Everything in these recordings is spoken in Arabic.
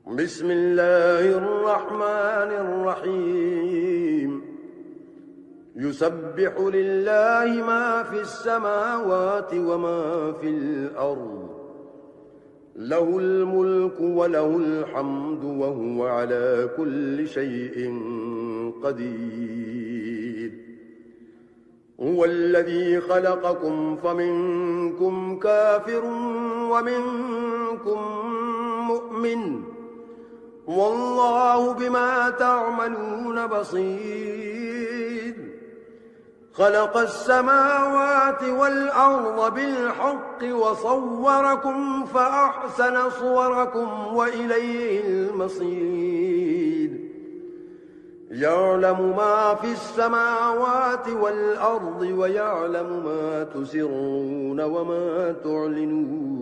بسم الله الرحمن الرحيم يسبح لله ما في السماوات وما في الأرض له الملك وله الحمد وهو على كل شيء قدير هو الذي خلقكم فمنكم كافر ومنكم مؤمن والله بما تعملون بصير خلق السماوات والأرض بالحق وصوركم فأحسن صوركم وإليه المصير يعلم ما في السماوات والأرض ويعلم ما تسرون وما تعلنون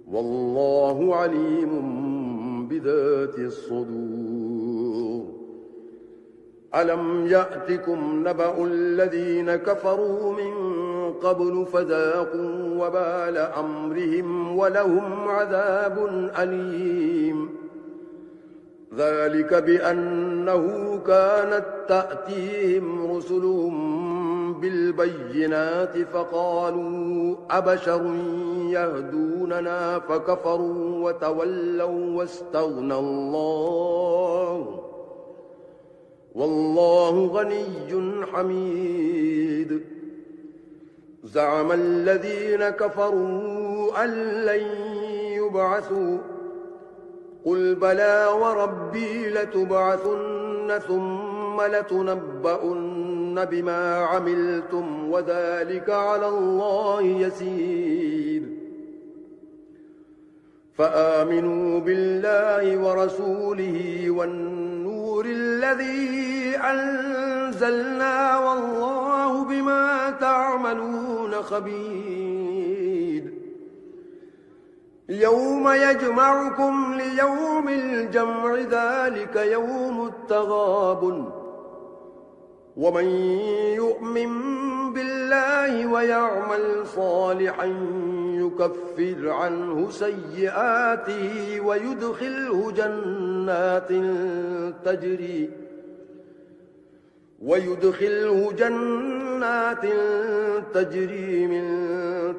والله عليم بذات الصدور ألم يأتكم نبأ الذين كفروا من قبل فذاقوا وبال أمرهم ولهم عذاب أليم ذلك بأنه كانت تأتيهم رسلهم بالبينات فقالوا أبشر يهدوننا فكفروا وتولوا واستغنى الله والله غني حميد زعم الذين كفروا أن لن يبعثوا قل بلى وربي لتبعثن ثم لتنبؤن بما عملتم وذلك على الله يسير فآمنوا بالله ورسوله والنور الذي أنزلنا والله بما تعملون خبير يوم يجمعكم ليوم الجمع ذلك يوم التغابن ومن يؤمن بالله ويعمل صالحا يكفر عنه سيئاته ويدخله جنات تجري من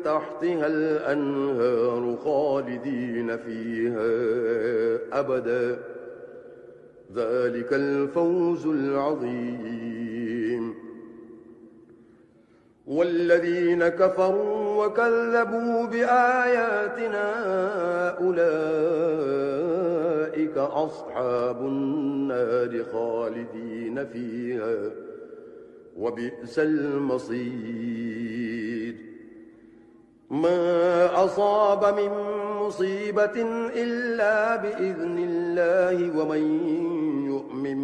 تحتها الأنهار خالدين فيها أبدا ذلك الفوز العظيم والذين كفروا وكذبوا بآياتنا أولئك أصحاب النار خالدين فيها وبئس المصير ما أصاب من مصيبة إلا بإذن الله ومن يؤمن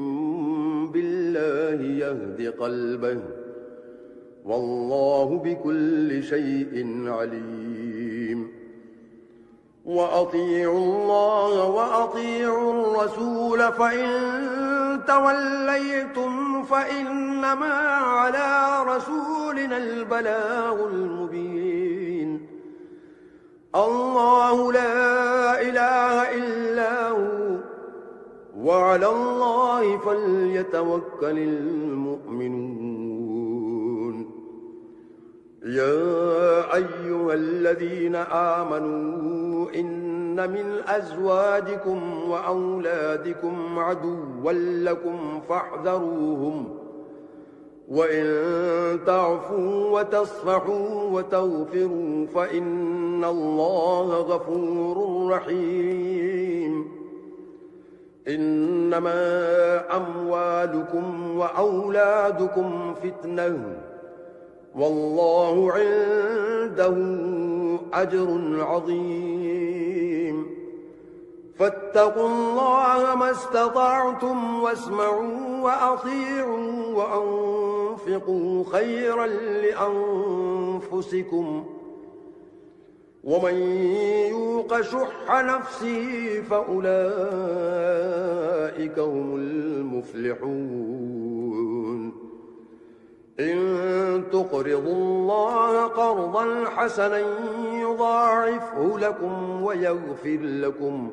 بالله يهد قلبه والله بكل شيء عليم وأطيعوا الله وأطيعوا الرسول فإن توليتم فإنما على رسولنا البلاغ المبين الله لا إله إلا هو وعلى الله فليتوكل المؤمنون يا أيها الذين آمنوا إن من أزواجكم وأولادكم عدوا لكم فاحذروهم وإن تعفوا وتصفحوا وتغفروا فإن الله غفور رحيم إنما أموالكم وأولادكم فتنة والله عنده أجر عظيم فاتقوا الله ما استطعتم واسمعوا وأطيعوا وأنفقوا خيرا لأنفسكم ومن يوق شح نفسه فأولئك هم المفلحون إن تقرضوا الله قرضا حسنا يضاعفه لكم ويغفر لكم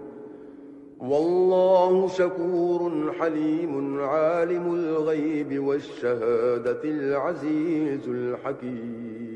والله شكور حليم عالم الغيب والشهادة العزيز الحكيم